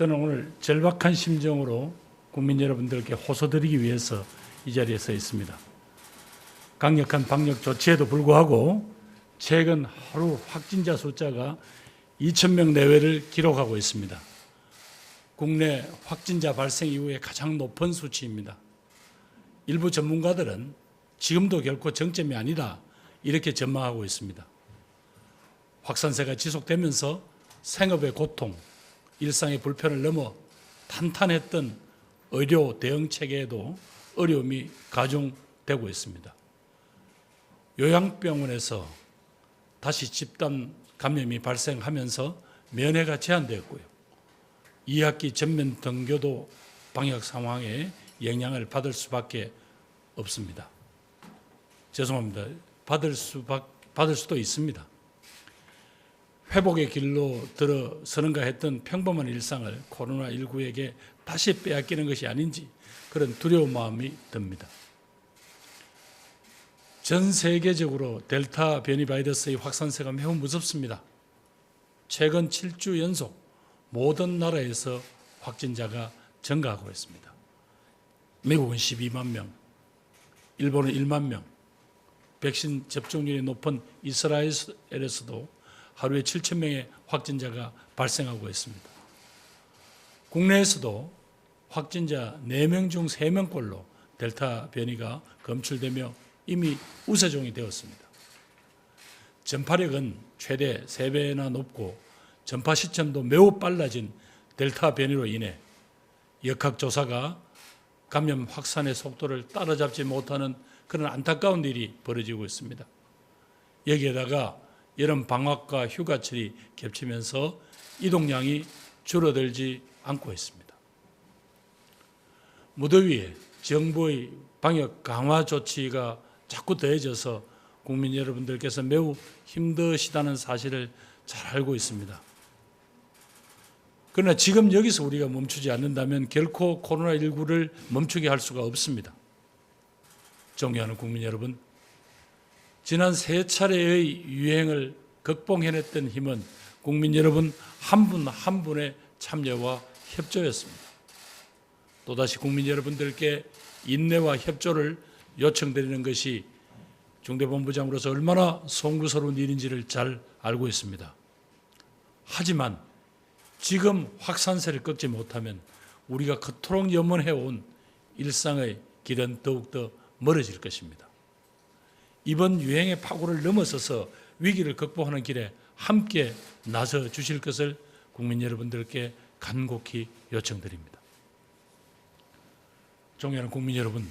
저는 오늘 절박한 심정으로 국민 여러분들께 호소드리기 위해서 이 자리에 서 있습니다. 강력한 방역 조치에도 불구하고 최근 하루 확진자 숫자가 2,000명 내외를 기록하고 있습니다. 국내 확진자 발생 이후에 가장 높은 수치입니다. 일부 전문가들은 지금도 결코 정점이 아니다 이렇게 전망하고 있습니다. 확산세가 지속되면서 생업의 고통, 일상의 불편을 넘어 탄탄했던 의료 대응 체계에도 어려움이 가중되고 있습니다. 요양병원에서 다시 집단 감염이 발생하면서 면회가 제한되었고요. 2학기 전면 등교도 방역 상황에 영향을 받을 수밖에 없습니다. 죄송합니다. 받을 수도 있습니다. 회복의 길로 들어서는가 했던 평범한 일상을 코로나19에게 다시 빼앗기는 것이 아닌지 그런 두려운 마음이 듭니다. 전 세계적으로 델타 변이 바이러스의 확산세가 매우 무섭습니다. 최근 7주 연속 모든 나라에서 확진자가 증가하고 있습니다. 미국은 12만 명, 일본은 1만 명, 백신 접종률이 높은 이스라엘에서도 하루에 7,000명의 확진자가 발생하고 있습니다. 국내에서도 확진자 4명 중 3명꼴로 델타 변이가 검출되며 이미 우세종이 되었습니다. 전파력은 최대 3배나 높고 전파 시점도 매우 빨라진 델타 변이로 인해 역학조사가 감염 확산의 속도를 따라잡지 못하는 그런 안타까운 일이 벌어지고 있습니다. 여기에다가 여름 방학과 휴가철이 겹치면서 이동량이 줄어들지 않고 있습니다. 무더위에 정부의 방역 강화 조치가 자꾸 더해져서 국민 여러분들께서 매우 힘드시다는 사실을 잘 알고 있습니다. 그러나 지금 여기서 우리가 멈추지 않는다면 결코 코로나19를 멈추게 할 수가 없습니다. 존경하는 국민 여러분, 지난 3차례의 유행을 극복해냈던 힘은 국민 여러분 한 분 한 분의 참여와 협조였습니다. 또다시 국민 여러분들께 인내와 협조를 요청드리는 것이 중대본부장으로서 얼마나 송구스러운 일인지를 잘 알고 있습니다. 하지만 지금 확산세를 꺾지 못하면 우리가 그토록 염원해온 일상의 길은 더욱더 멀어질 것입니다. 이번 유행의 파고를 넘어서서 위기를 극복하는 길에 함께 나서 주실 것을 국민 여러분들께 간곡히 요청드립니다. 존경하는 국민 여러분,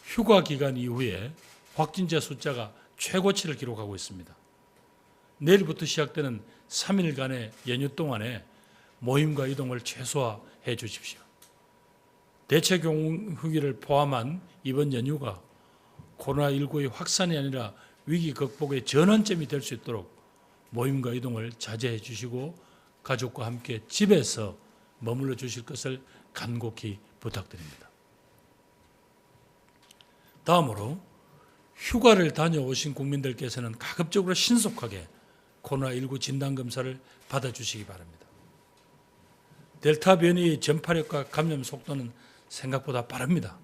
휴가 기간 이후에 확진자 숫자가 최고치를 기록하고 있습니다. 내일부터 시작되는 3일간의 연휴 동안에 모임과 이동을 최소화해 주십시오. 대체 경후기를 포함한 이번 연휴가 코로나19의 확산이 아니라 위기 극복의 전환점이 될 수 있도록 모임과 이동을 자제해 주시고 가족과 함께 집에서 머물러 주실 것을 간곡히 부탁드립니다. 다음으로 휴가를 다녀오신 국민들께서는 가급적으로 신속하게 코로나19 진단검사를 받아주시기 바랍니다. 델타 변이의 전파력과 감염 속도는 생각보다 빠릅니다.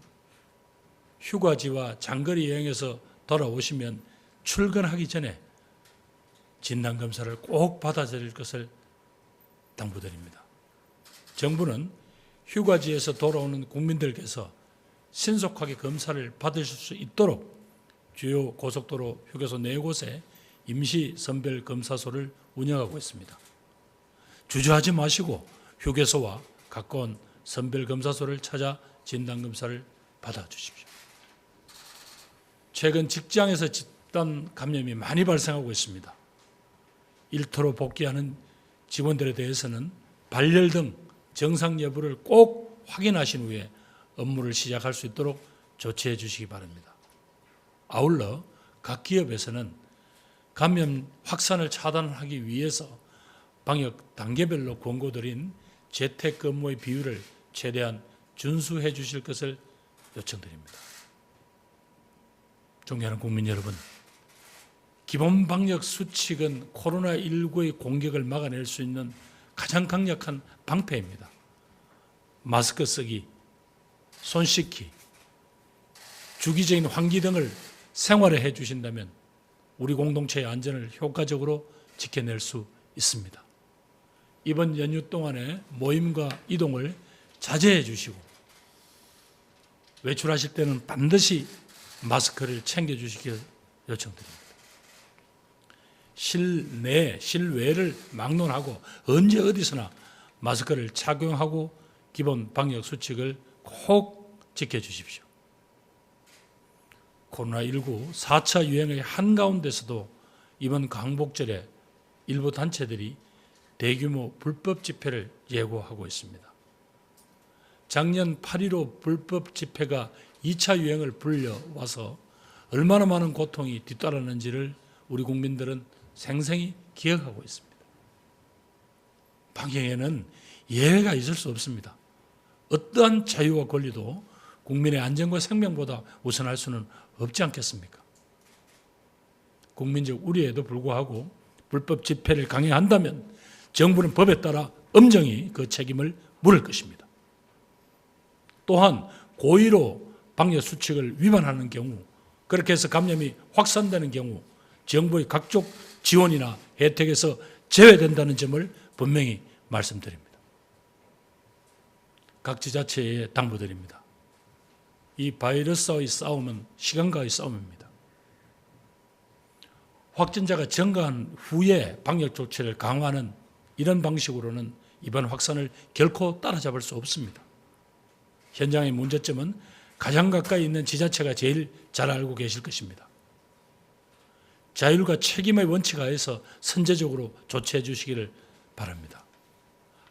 휴가지와 장거리 여행에서 돌아오시면 출근하기 전에 진단검사를 꼭 받아드릴 것을 당부드립니다. 정부는 휴가지에서 돌아오는 국민들께서 신속하게 검사를 받으실 수 있도록 주요 고속도로 휴게소 4곳에 임시 선별 검사소를 운영하고 있습니다. 주저하지 마시고 휴게소와 가까운 선별 검사소를 찾아 진단검사를 받아주십시오. 최근 직장에서 집단 감염이 많이 발생하고 있습니다. 일터로 복귀하는 직원들에 대해서는 발열 등 정상 여부를 꼭 확인하신 후에 업무를 시작할 수 있도록 조치해 주시기 바랍니다. 아울러 각 기업에서는 감염 확산을 차단하기 위해서 방역 단계별로 권고드린 재택근무의 비율을 최대한 준수해 주실 것을 요청드립니다. 존경하는 국민 여러분, 기본 방역 수칙은 코로나19의 공격을 막아낼 수 있는 가장 강력한 방패입니다. 마스크 쓰기, 손 씻기, 주기적인 환기 등을 생활에 해 주신다면 우리 공동체의 안전을 효과적으로 지켜낼 수 있습니다. 이번 연휴 동안에 모임과 이동을 자제해 주시고 외출하실 때는 반드시 마스크를 챙겨 주시길 요청드립니다. 실내, 실외를 막론하고 언제 어디서나 마스크를 착용하고 기본 방역 수칙을 꼭 지켜주십시오. 코로나19 4차 유행의 한가운데서도 이번 광복절에 일부 단체들이 대규모 불법 집회를 예고하고 있습니다. 작년 8.15 불법 집회가 2차 유행을 불려와서 얼마나 많은 고통이 뒤따랐는지를 우리 국민들은 생생히 기억하고 있습니다. 방역에는 예외가 있을 수 없습니다. 어떠한 자유와 권리도 국민의 안전과 생명보다 우선할 수는 없지 않겠습니까? 국민적 우려에도 불구하고 불법 집회를 강행한다면 정부는 법에 따라 엄정히 그 책임을 물을 것입니다. 또한 고의로 방역 수칙을 위반하는 경우, 그렇게 해서 감염이 확산되는 경우 정부의 각종 지원이나 혜택에서 제외된다는 점을 분명히 말씀드립니다. 각 지자체에 당부드립니다. 이 바이러스와의 싸움은 시간과의 싸움입니다. 확진자가 증가한 후에 방역 조치를 강화하는 이런 방식으로는 이번 확산을 결코 따라잡을 수 없습니다. 현장의 문제점은 가장 가까이 있는 지자체가 제일 잘 알고 계실 것입니다. 자율과 책임의 원칙 하에서 선제적으로 조치해 주시기를 바랍니다.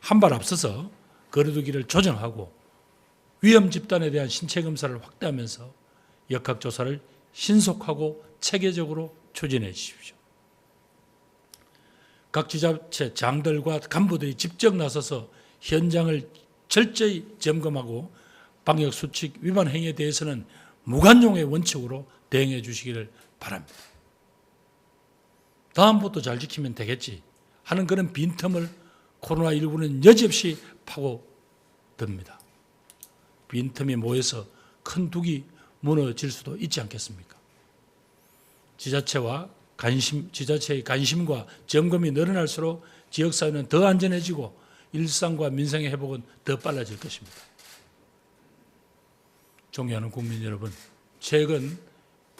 한 발 앞서서 거리두기를 조정하고 위험 집단에 대한 신체 검사를 확대하면서 역학조사를 신속하고 체계적으로 추진해 주십시오. 각 지자체 장들과 간부들이 직접 나서서 현장을 철저히 점검하고 방역 수칙 위반 행위에 대해서는 무관용의 원칙으로 대응해 주시기를 바랍니다. 다음부터 잘 지키면 되겠지 하는 그런 빈틈을 코로나19는 여지없이 파고듭니다. 빈틈이 모여서 큰 둑이 무너질 수도 있지 않겠습니까? 지자체의 관심과 점검이 늘어날수록 지역사회는 더 안전해지고 일상과 민생의 회복은 더 빨라질 것입니다. 존경하는 국민 여러분, 최근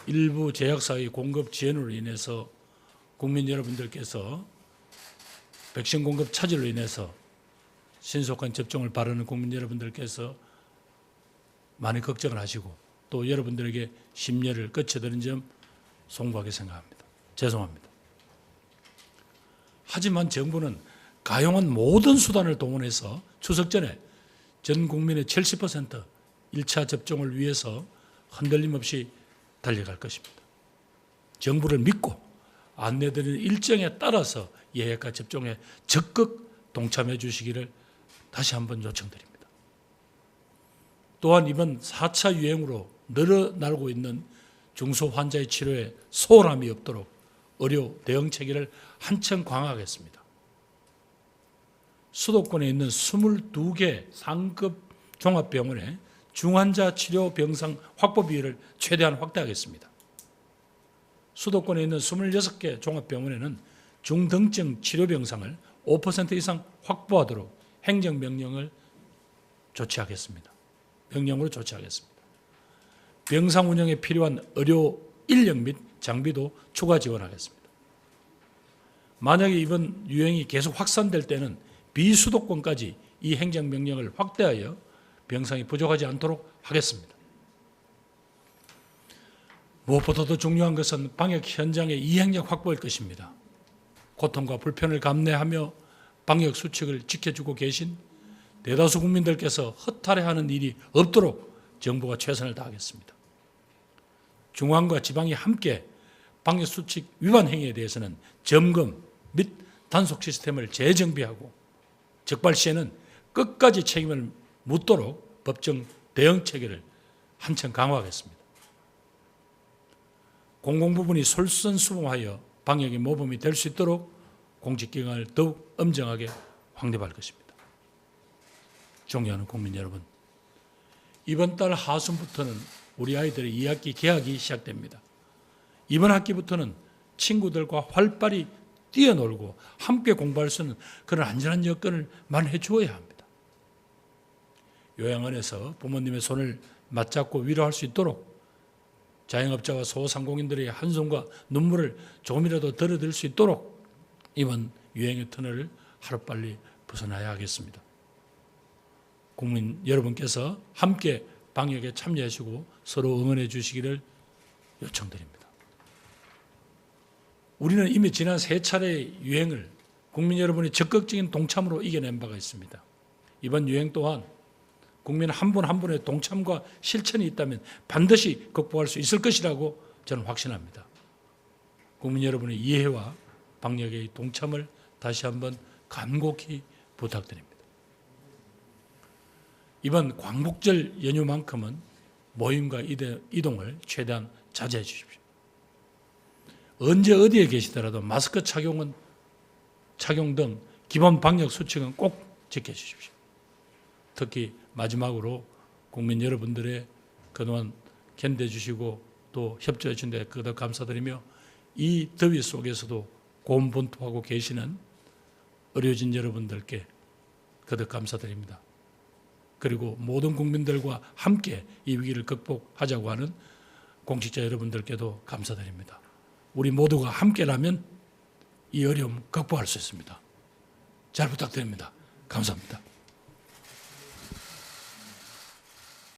일부 제약사의 공급 지연으로 인해서 국민 여러분들께서 백신 공급 차질로 인해서 신속한 접종을 바라는 국민 여러분들께서 많이 걱정을 하시고 또 여러분들에게 심려를 끼쳐드린 점 송구하게 생각합니다. 죄송합니다. 하지만 정부는 가용한 모든 수단을 동원해서 추석 전에 전 국민의 70% 1차 접종을 위해서 흔들림 없이 달려갈 것입니다. 정부를 믿고 안내드리는 일정에 따라서 예약과 접종에 적극 동참해 주시기를 다시 한번 요청드립니다. 또한 이번 4차 유행으로 늘어나고 있는 중소 환자의 치료에 소홀함이 없도록 의료 대응 체계를 한층 강화하겠습니다. 수도권에 있는 22개 상급 종합병원에 중환자 치료 병상 확보 비율을 최대한 확대하겠습니다. 수도권에 있는 26개 종합병원에는 중등증 치료 병상을 5% 이상 확보하도록 행정명령을 조치하겠습니다. 명령으로 조치하겠습니다. 병상 운영에 필요한 의료 인력 및 장비도 추가 지원하겠습니다. 만약에 이번 유행이 계속 확산될 때는 비수도권까지 이 행정명령을 확대하여 병상이 부족하지 않도록 하겠습니다. 무엇보다도 중요한 것은 방역 현장의 이행력 확보일 것입니다. 고통과 불편을 감내하며 방역 수칙을 지켜주고 계신 대다수 국민들께서 허탈해하는 일이 없도록 정부가 최선을 다하겠습니다. 중앙과 지방이 함께 방역 수칙 위반 행위에 대해서는 점검 및 단속 시스템을 재정비하고 적발 시에는 끝까지 책임을 묻도록 법정 대응 체계를 한층 강화하겠습니다. 공공부문이 솔선수범하여 방역의 모범이 될 수 있도록 공직기관을 더욱 엄정하게 확대할 것입니다. 존경하는 국민 여러분, 이번 달 하순부터는 우리 아이들의 2학기 개학이 시작됩니다. 이번 학기부터는 친구들과 활발히 뛰어놀고 함께 공부할 수 있는 그런 안전한 여건을 마련해 주어야 합니다. 요양원에서 부모님의 손을 맞잡고 위로할 수 있도록 자영업자와 소상공인들의 한숨과 눈물을 조금이라도 덜어드릴 수 있도록 이번 유행의 터널을 하루빨리 벗어나야 하겠습니다. 국민 여러분께서 함께 방역에 참여하시고 서로 응원해 주시기를 요청드립니다. 우리는 이미 지난 3차례의 유행을 국민 여러분의 적극적인 동참으로 이겨낸 바가 있습니다. 이번 유행 또한 국민 한 분 한 분의 동참과 실천이 있다면 반드시 극복할 수 있을 것이라고 저는 확신합니다. 국민 여러분의 이해와 방역의 동참을 다시 한번 간곡히 부탁드립니다. 이번 광복절 연휴만큼은 모임과 이동을 최대한 자제해 주십시오. 언제 어디에 계시더라도 마스크 착용 등 기본 방역 수칙은 꼭 지켜주십시오. 특히 마지막으로 국민 여러분들의 그동안 견뎌주시고 또 협조해 주신 데 그덕 감사드리며 이 더위 속에서도 고군분투하고 계시는 의료진 여러분들께 그덕 감사드립니다. 그리고 모든 국민들과 함께 이 위기를 극복하자고 하는 공직자 여러분들께도 감사드립니다. 우리 모두가 함께라면 이 어려움 극복할 수 있습니다. 잘 부탁드립니다. 감사합니다.